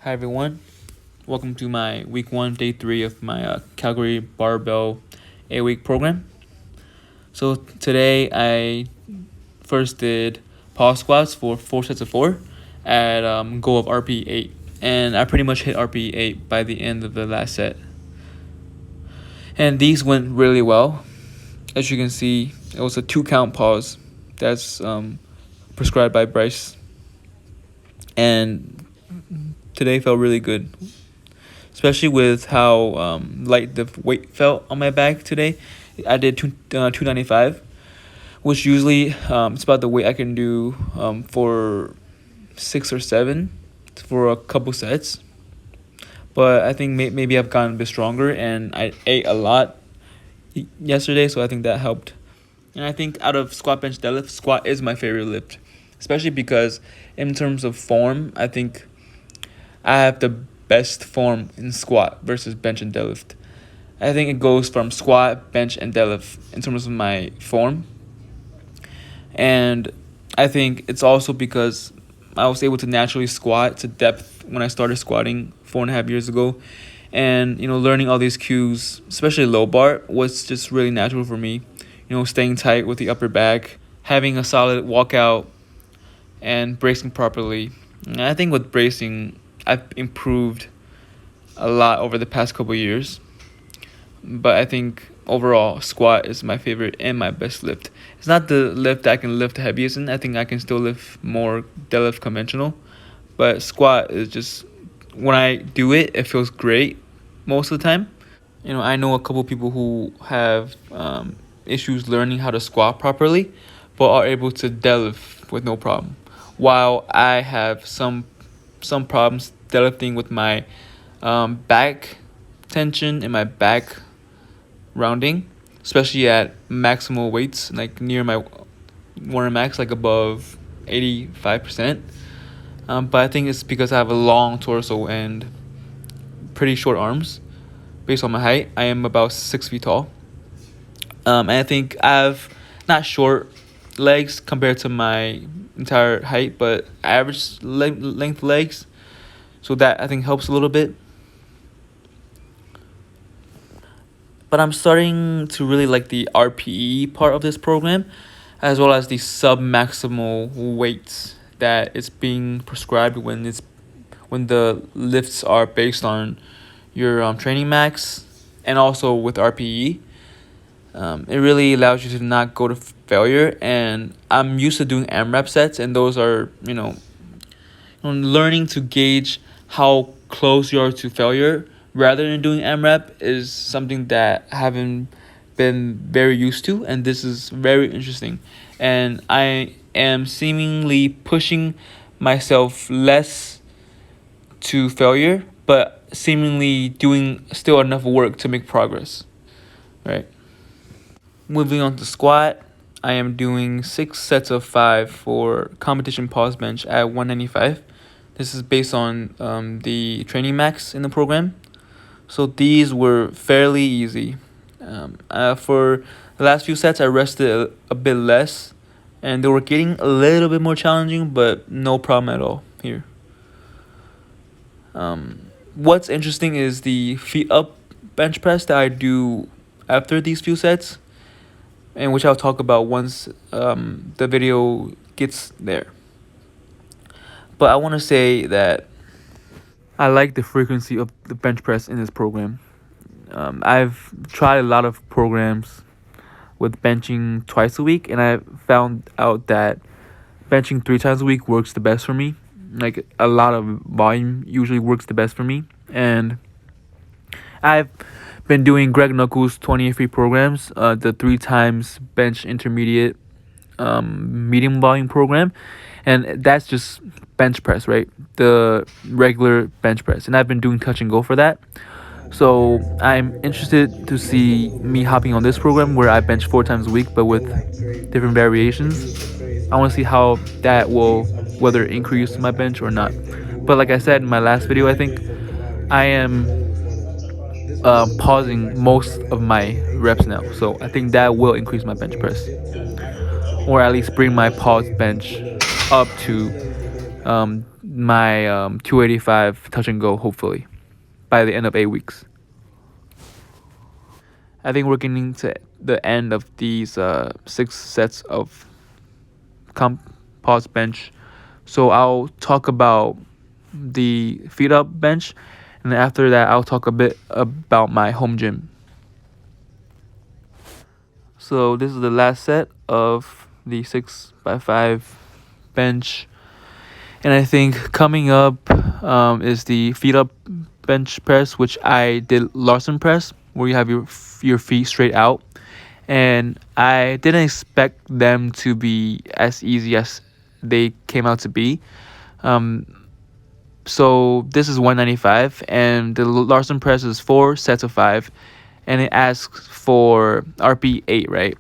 Hi everyone, welcome to my week 1, day 3 of my Calgary Barbell 8-week program. So today I first did pause squats for 4 sets of 4 at goal of RP 8, and I pretty much hit RP 8 by the end of the last set. And these went really well. As you can see, it was a 2-count pause that's prescribed by Bryce, and today felt really good, especially with how light the weight felt on my back today. I did 295, which usually it's about the weight I can do for 6 or 7 for a couple sets. But I think maybe I've gotten a bit stronger, and I ate a lot yesterday, so I think that helped. And I think out of squat, bench, deadlift, squat is my favorite lift, especially because in terms of form, I think I have the best form in squat versus bench and deadlift. I think it goes from squat, bench, and deadlift in terms of my form. And I think it's also because I was able to naturally squat to depth when I started squatting 4.5 years ago. And, learning all these cues, especially low bar, was just really natural for me. Staying tight with the upper back, having a solid walkout, and bracing properly. And I think with bracing, I've improved a lot over the past couple years. But I think overall, squat is my favorite and my best lift. It's not the lift I can lift the heaviest in. I think I can still lift more deadlift conventional. But squat is just, when I do it, it feels great most of the time. I know a couple people who have issues learning how to squat properly, but are able to deadlift with no problem. While I have some problems deadlifting with my back tension and my back rounding, especially at maximal weights, like near my Warner max, like above 85%. But I think it's because I have a long torso and pretty short arms. Based on my height, I am about 6 feet tall. And I think I have not short legs compared to my entire height, but average length legs. So that I think helps a little bit. But I'm starting to really like the RPE part of this program, as well as the sub-maximal weights that is being prescribed when the lifts are based on your training max, and also with RPE. It really allows you to not go to failure, and I'm used to doing AMRAP sets, and those are, learning to gauge how close you are to failure rather than doing AMRAP is something that I haven't been very used to, and this is very interesting. And I am seemingly pushing myself less to failure, but seemingly doing still enough work to make progress, right? Moving on to squat, I am doing 6 sets of 5 for competition pause bench at 195. This is based on the training max in the program. So these were fairly easy. For the last few sets, I rested a bit less, and they were getting a little bit more challenging, but no problem at all here. What's interesting is the feet up bench press that I do after these few sets, and which I'll talk about once the video gets there. But I want to say that I like the frequency of the bench press in this program. I've tried a lot of programs with benching twice a week, and I found out that benching 3 times a week works the best for me. Like, a lot of volume usually works the best for me. And I've been doing Greg Knuckles' 28 free programs, the 3 times bench intermediate medium volume program, and that's just bench press, right? The regular bench press. And I've been doing touch and go for that. So I'm interested to see me hopping on this program where I bench 4 times a week, but with different variations. I want to see how that will, whether increase my bench or not. But like I said in my last video, I think I am pausing most of my reps now. So I think that will increase my bench press, or at least bring my pause bench up to my 285 touch and go, hopefully by the end of 8 weeks. I think we're getting to the end of these 6 sets of composite bench. So I'll talk about the feet up bench, and then after that I'll talk a bit about my home gym. So this is the last set of the 6x5 bench, and I think coming up is the feet up bench press, which I did Larsen press, where you have your feet straight out, and I didn't expect them to be as easy as they came out to be. So this is 195, and the Larsen press is 4 sets of 5, and it asks for RP 8, right?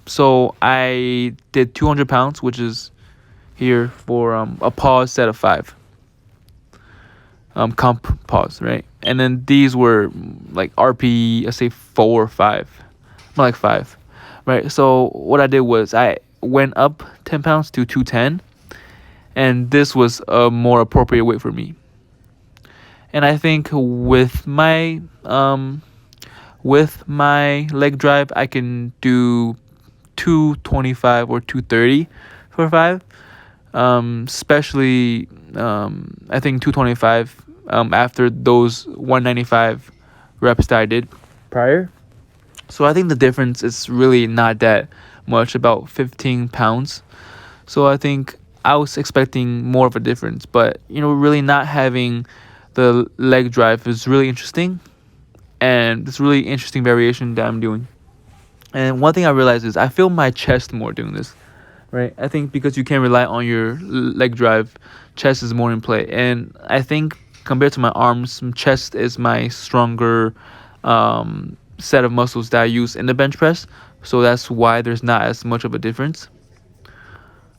So I did 200 pounds, which is here for a pause set of 5. Comp pause, right? And then these were like RP, let's say 4 or 5, more like 5, right? So what I did was I went up 10 pounds to 210, and this was a more appropriate weight for me. And I think with my leg drive, I can do 225 or 230 for 5. Especially I think 225 after those 195 reps that I did prior. So I think the difference is really not that much, about 15 pounds. So I think I was expecting more of a difference, but really not having the leg drive is really interesting, and it's really interesting variation that I'm doing. And one thing I realized is I feel my chest more doing this, right? I think because you can't rely on your leg drive, chest is more in play. And I think compared to my arms, chest is my stronger set of muscles that I use in the bench press. So that's why there's not as much of a difference.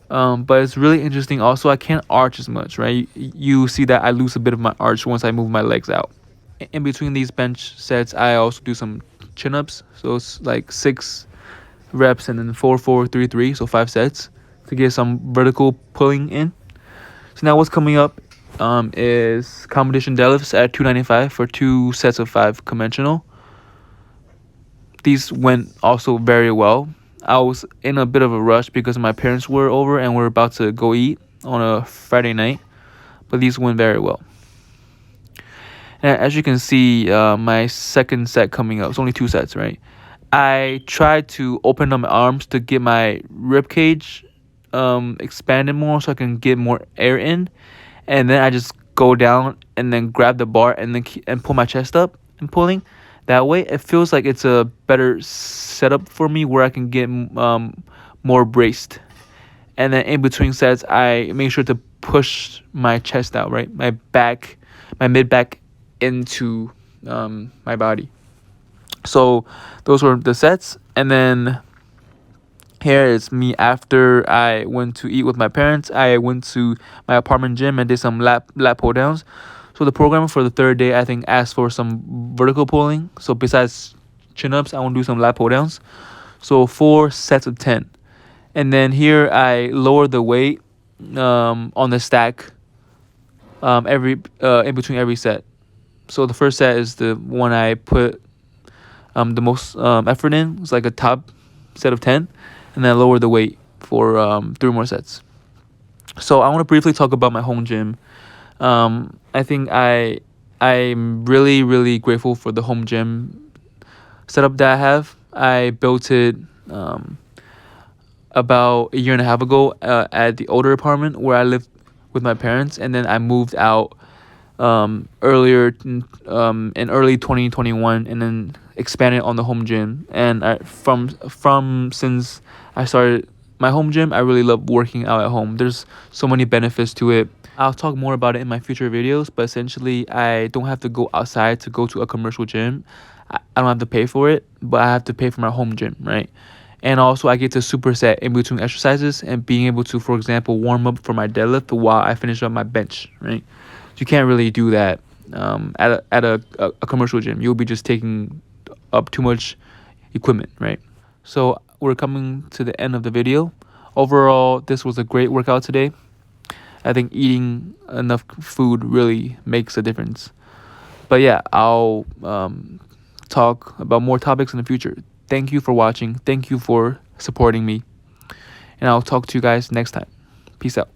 But it's really interesting. Also, I can't arch as much, right? You see that I lose a bit of my arch once I move my legs out. In between these bench sets, I also do some chin-ups. So it's like 6 reps and then 4 4 3 3, so 5 sets to get some vertical pulling in. So now what's coming up is competition deadlifts at 295 for 2 sets of 5 conventional. These went also very well. I was in a bit of a rush because my parents were over and we're about to go eat on a Friday night, but these went very well. And as you can see, my second set coming up, it's only 2 sets, right? I tried to open up my arms to get my rib cage expanded more so I can get more air in, and then I just go down and then grab the bar and then pull my chest up and pulling. That way, it feels like it's a better setup for me where I can get more braced. And then in between sets, I make sure to push my chest out, right? My mid back into my body. So those were the sets. And then here is me after I went to eat with my parents. I went to my apartment gym and did some lat pull downs. So the program for the third day, I think, asked for some vertical pulling. So besides chin-ups, I want to do some lat pull downs. So 4 sets of 10. And then here I lowered the weight on the stack in between every set. So the first set is the one I put the most effort in. It's like a top set of 10. And then I lowered the weight for 3 more sets. So I want to briefly talk about my home gym. I think I'm really, really grateful for the home gym setup that I have. I built it about a year and a half ago at the older apartment where I lived with my parents, and then I moved out earlier in early 2021, and then expanded on the home gym. And from since I started my home gym, I really love working out at home. There's so many benefits to it. I'll talk more about it in my future videos, but essentially I don't have to go outside to go to a commercial gym. I don't have to pay for it, but I have to pay for my home gym, right? And also I get to superset in between exercises and being able to, for example, warm up for my deadlift while I finish up my bench, right? You can't really do that at a commercial gym. You'll be just taking up too much equipment, right? So we're coming to the end of the video. Overall, this was a great workout today. I think eating enough food really makes a difference. But yeah, I'll talk about more topics in the future. Thank you for watching. Thank you for supporting me. And I'll talk to you guys next time. Peace out.